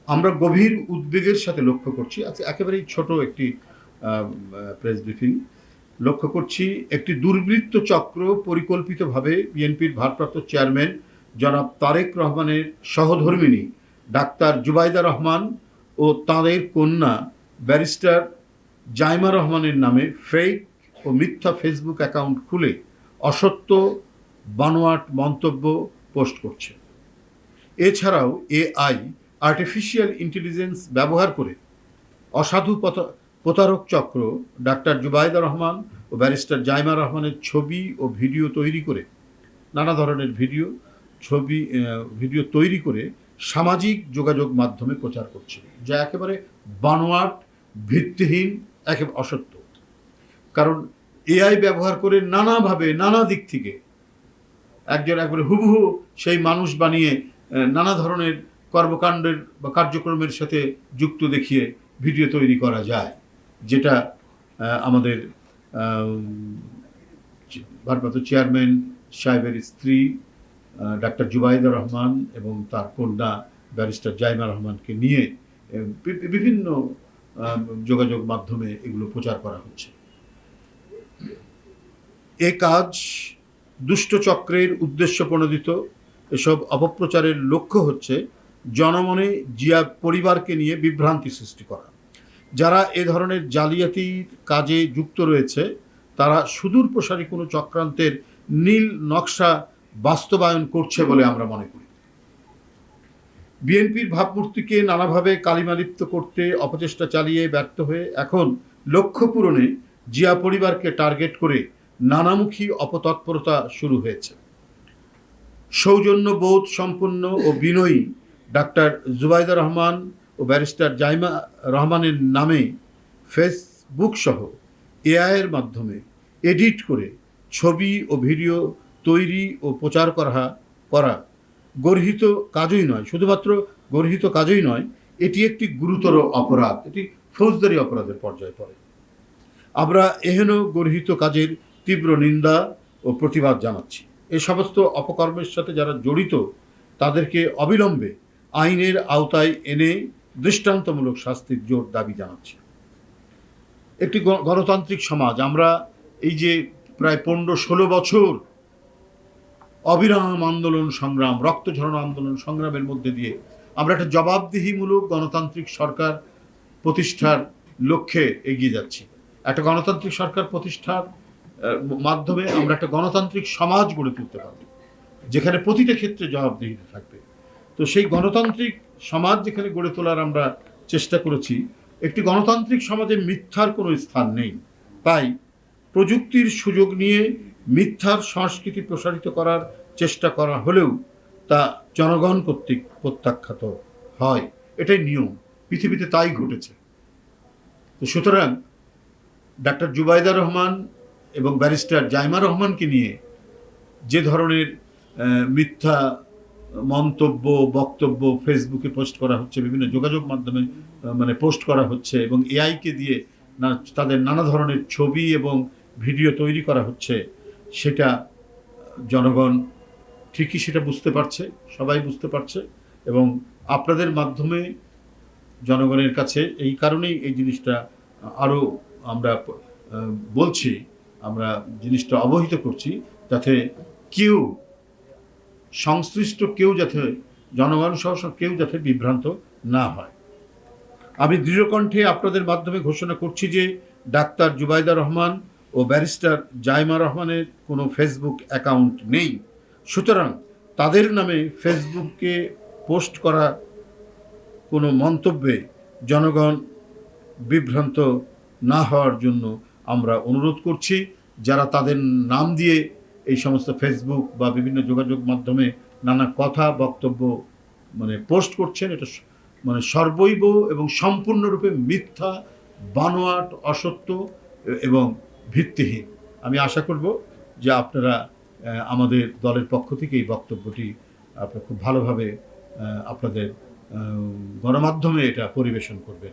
আমরা গভীর উদ্বেগের সাথে লক্ষ্য করছি, আজকে একেবারেই ছোট একটি প্রেস ব্রিফিং, লক্ষ্য করছি একটি দুর্বৃত্ত চক্র পরিকল্পিতভাবে বিএনপির ভারপ্রাপ্ত চেয়ারম্যান জনাব তারেক রহমানের সহধর্মিণী ডাক্তার জুবাইদা রহমান ও তাঁদের কন্যা ব্যারিস্টার জাইমা রহমানের নামে ফেক ও মিথ্যা ফেসবুক অ্যাকাউন্ট খুলে অসত্য বানোয়াট মন্তব্য পোস্ট করছে। এছাড়াও এআই আর্টিফিশিয়াল ইন্টেলিজেন্স ব্যবহার করে অসাধু প্রতারক চক্র ডাক্তার জুবাইদা রহমান ও ব্যারিস্টার জাইমা রহমানের ছবি ও ভিডিও তৈরি করে নানা ধরনের ভিডিও তৈরি করে সামাজিক যোগাযোগ মাধ্যমে প্রচার করছে, যা একেবারে বানোয়াট, ভিত্তিহীন, একেবারে অসত্য। কারণ এআই ব্যবহার করে নানাভাবে নানা দিক থেকে একবারে হুবহু সেই মানুষ বানিয়ে নানা ধরনের কর্মকাণ্ডের বা কার্যক্রমের সাথে যুক্ত দেখিয়ে ভিডিও তৈরি করা যায়, যেটা আমাদের ভারপ্রাপ্ত চেয়ারম্যান সাহেবের স্ত্রী ডাক্তার জুবাইদা রহমান এবং তার কন্যা ব্যারিস্টার জাইমা রহমানকে নিয়ে বিভিন্ন যোগাযোগ মাধ্যমে এগুলো প্রচার করা হচ্ছে। এ কাজ দুষ্ট চক্রের উদ্দেশ্য প্রণোদিত। এসব অপপ্রচারের লক্ষ্য হচ্ছে জনমনে জিয়া পরিবারকে নিয়ে বিভ্রান্তি সৃষ্টি করা। যারা এ ধরনের জালিয়াতির কাজে যুক্ত রয়েছে তারা সুদূর প্রসারী কোনো চক্রান্তের নীল নকশা বাস্তবায়ন করছে বলে আমরা মনে করি। বিএনপির ভাবমূর্তিকে নানাভাবে কালিমালিপ্ত করতে অপচেষ্টা চালিয়ে ব্যর্থ হয়ে এখন লক্ষ্য পূরণে জিয়া পরিবারকে টার্গেট করে নানামুখী অপতৎপরতা শুরু হয়েছে। সৌজন্যবোধ সম্পন্ন ও বিনয়ী ডাক্তার জুবাইদা রহমান ও ব্যারিস্টার জাইমা রহমানের নামে ফেসবুক সহ এআইয়ের মাধ্যমে এডিট করে ছবি ও ভিডিও তৈরি ও প্রচার করা গর্হিত কাজই নয়, শুধুমাত্র গর্হিত কাজই নয়, এটি একটি গুরুতর অপরাধ, এটি ফৌজদারি অপরাধের পর্যায়ে পড়ে। আমরা এহেন গর্হিত কাজের তীব্র নিন্দা ও প্রতিবাদ জানাচ্ছি। এই সমস্ত অপকর্মের সাথে যারা জড়িত তাদেরকে অবিলম্বে আইনের আওতায় এনে দৃষ্টান্তমূলক শাস্তির জোর দাবি জানাচ্ছি। একটি গণতান্ত্রিক সমাজ, আমরা এই যে প্রায় 15-16 বছর অবিরাম আন্দোলন সংগ্রাম, রক্ত ঝরানো আন্দোলন সংগ্রামের মধ্যে দিয়ে আমরা একটা জবাবদিহিমূলক গণতান্ত্রিক সরকার প্রতিষ্ঠার লক্ষ্যে এগিয়ে যাচ্ছি। একটা গণতান্ত্রিক সরকার প্রতিষ্ঠার মাধ্যমে আমরা একটা গণতান্ত্রিক সমাজ গড়ে তুলতে পারব, যেখানে প্রতিটা ক্ষেত্রে জবাবদিহিতা থাকবে। তো সেই গণতান্ত্রিক সমাজ যেখানে গড়ে তোলার আমরা চেষ্টা করেছি, একটি গণতান্ত্রিক সমাজে মিথ্যার কোনো স্থান নেই। তাই প্রযুক্তির সুযোগ নিয়ে মিথ্যার সংস্কৃতি প্রসারিত করার চেষ্টা করা হলেও তা জনগণ কর্তৃক প্রত্যাখ্যাত হয়, এটাই নিয়ম, পৃথিবীতে তাই ঘটেছে। তো সুতরাং ডাক্তার জুবাইদা রহমান এবং ব্যারিস্টার জাইমা রহমানকে নিয়ে যে ধরনের মিথ্যা মন্তব্য, বক্তব্য ফেসবুকে পোস্ট করা হচ্ছে, বিভিন্ন যোগাযোগ মাধ্যমে পোস্ট করা হচ্ছে এবং এআইকে দিয়ে তাদের নানা ধরনের ছবি এবং ভিডিও তৈরি করা হচ্ছে, সেটা জনগণ ঠিকই সেটা বুঝতে পারছে, সবাই বুঝতে পারছে। এবং আপনাদের মাধ্যমে জনগণের কাছে এই কারণেই এই জিনিসটা আরও আমরা বলছি, আমরা জিনিসটা অবহিত করছি, যাতে কেউ সংশ্লিষ্ট কেউ যাতে জনগণ সহ কেউ যাতে বিভ্রান্ত না হয়। আমি দৃঢ়কণ্ঠে আপনাদের মাধ্যমে ঘোষণা করছি যে ডাক্তার জুবাইদা রহমান ও ব্যারিস্টার জাইমা রহমানের কোনো ফেসবুক অ্যাকাউন্ট নেই। সুতরাং তাদের নামে ফেসবুকে পোস্ট করা কোনো মন্তব্যে জনগণ বিভ্রান্ত না হওয়ার জন্য আমরা অনুরোধ করছি। যারা তাদের নাম দিয়ে এই সমস্ত ফেসবুক বা বিভিন্ন যোগাযোগ মাধ্যমে নানা কথা বক্তব্য পোস্ট করছেন, এটা সর্বৈব এবং সম্পূর্ণরূপে মিথ্যা, বানোয়াট, অসত্য এবং ভিত্তিহীন। আমি আশা করব যে আপনারা আমাদের দলের পক্ষ থেকে এই বক্তব্যটি আপনারা খুব ভালোভাবে আপনাদের গণমাধ্যমে এটা পরিবেশন করবেন।